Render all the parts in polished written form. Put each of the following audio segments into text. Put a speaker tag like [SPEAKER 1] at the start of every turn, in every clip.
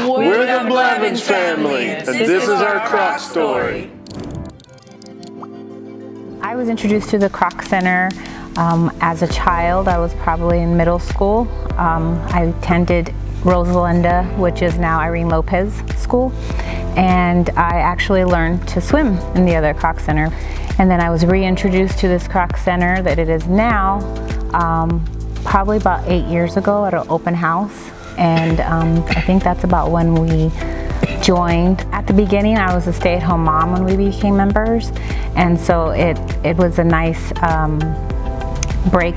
[SPEAKER 1] We're the Blevins family, and this is our Kroc Story.
[SPEAKER 2] I was introduced to the Kroc Center as a child. I was probably in middle school. I attended Rosalinda, which is now Irene Lopez School, and I actually learned to swim in the other Kroc Center. And then I was reintroduced to this Kroc Center that it is now probably about 8 years ago at an open house. And I think that's about when we joined. At the beginning, I was a stay-at-home mom when we became members, and so it was a nice break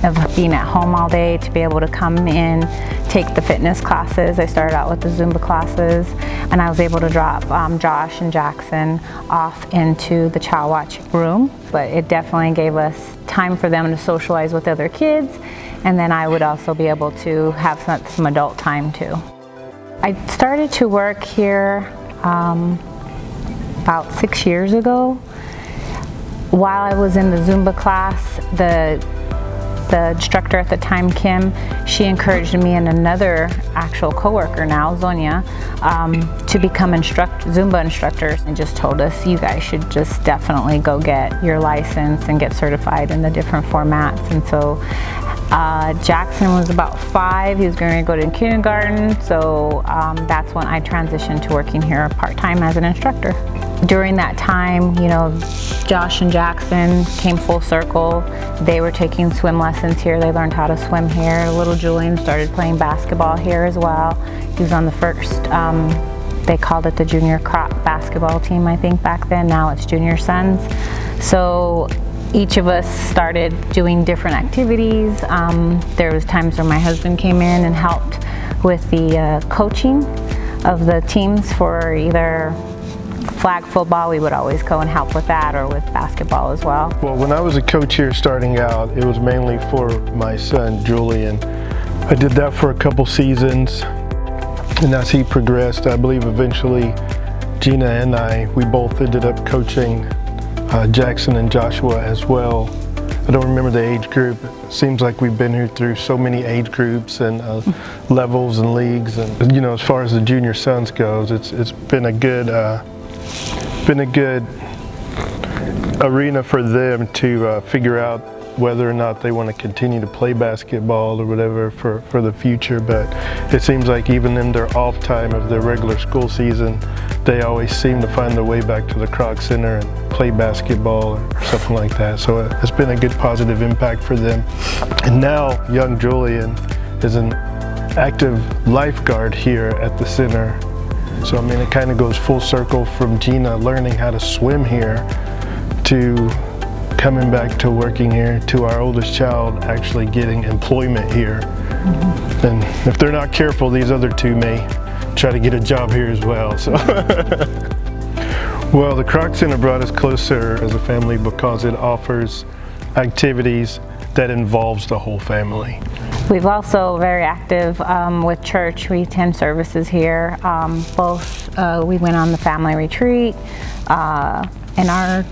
[SPEAKER 2] of being at home all day to be able to come in, take the fitness classes. I started out with the Zumba classes, and I was able to drop Josh and Jackson off into the Child Watch room, but it definitely gave us time for them to socialize with other kids, and then I would also be able to have some adult time too. I started to work here about 6 years ago. While I was in the Zumba class, the instructor at the time, Kim, she encouraged me and another actual coworker now, Zonia, to become Zumba instructors, and just told us, you guys should just definitely go get your license and get certified in the different formats. And so Jackson was about 5, he was going to go to kindergarten, so that's when I transitioned to working here part-time as an instructor. During that time, you know, Josh and Jackson came full circle. They were taking swim lessons here. They learned how to swim here. Little Julian started playing basketball here as well. He was on the first, they called it the Junior Kroc basketball team, I think, back then. Now it's Junior Sons. So each of us started doing different activities. There was times where my husband came in and helped with the coaching of the teams for either flag football. We would always go and help with that, or with basketball as well.
[SPEAKER 3] Well, when I was a coach here starting out, it was mainly for my son Julian. I did that for a couple seasons, and as he progressed, I believe eventually Gina and we both ended up coaching Jackson and Joshua as well. I don't remember the age group. It seems like we've been here through so many age groups and levels and leagues, and you know, as far as the Junior Sons goes, it's been a good arena for them to figure out whether or not they want to continue to play basketball or whatever for the future. But it seems like even in their off time of their regular school season, they always seem to find their way back to the Kroc Center and play basketball or something like that. So it's been a good positive impact for them. And now young Julian is an active lifeguard here at the center. So I mean, it kind of goes full circle from Gina learning how to swim here to coming back to working here, to our oldest child actually getting employment here. Mm-hmm. And if they're not careful, these other two may try to get a job here as well. So, well, the Kroc Center brought us closer as a family because it offers activities that involves the whole family.
[SPEAKER 2] We've also very active with church. We attend services here. We went on the family retreat, and our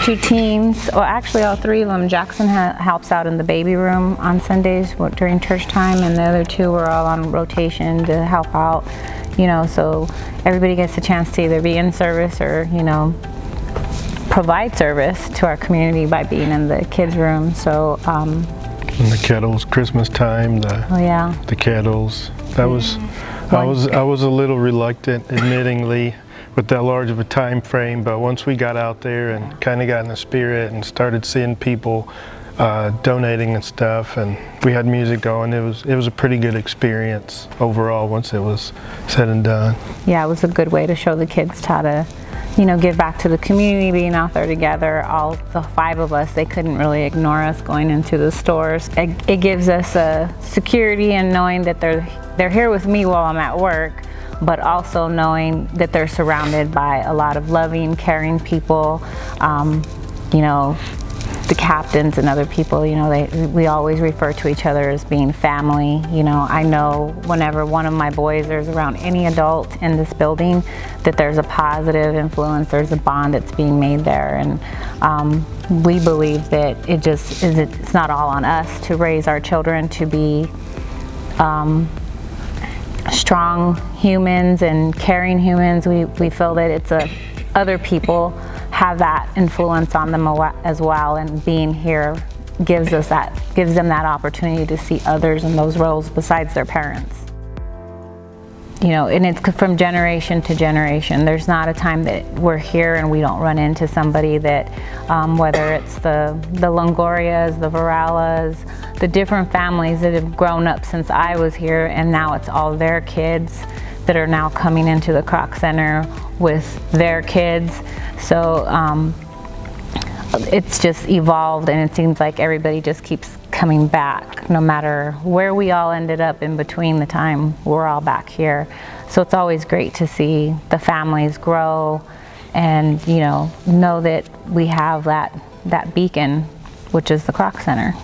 [SPEAKER 2] 2 teams, well actually all 3 of them, Jackson helps out in the baby room on Sundays during church time, and the other 2 were all on rotation to help out, you know, so everybody gets a chance to either be in service or, you know, provide service to our community by being in the kids room. So
[SPEAKER 3] and the kettles, Christmas time, the kettles. That was, I was a little reluctant, admittingly, with that large of a time frame, but once we got out there and kind of got in the spirit and started seeing people donating and stuff, and we had music going, it was a pretty good experience overall once it was said and done. Yeah, it was a good way to show the kids how to, you know, give back to the community, being out there together. All the 5 of us, they couldn't really ignore us going into the stores. It gives us a security in knowing that they're here with me while I'm at work, but also knowing that they're surrounded by a lot of loving, caring people. You know, the captains and other people, you know, we always refer to each other as being family. You know, I know whenever one of my boys is around any adult in this building, that there's a positive influence, there's a bond that's being made there. And we believe that it's not all on us to raise our children to be
[SPEAKER 2] strong humans and caring humans. We feel that it's other people have that influence on them as well, and being here gives them that opportunity to see others in those roles besides their parents. You know, and it's from generation to generation. There's not a time that we're here and we don't run into somebody that, whether it's the Longorias, the Varallas, the different families that have grown up since I was here, and now it's all their kids that are now coming into the Kroc Center with their kids. So it's just evolved, and it seems like everybody just keeps coming back, no matter where we all ended up in between the time we're all back here. So it's always great to see the families grow and, you know that we have that beacon, which is the Kroc Center.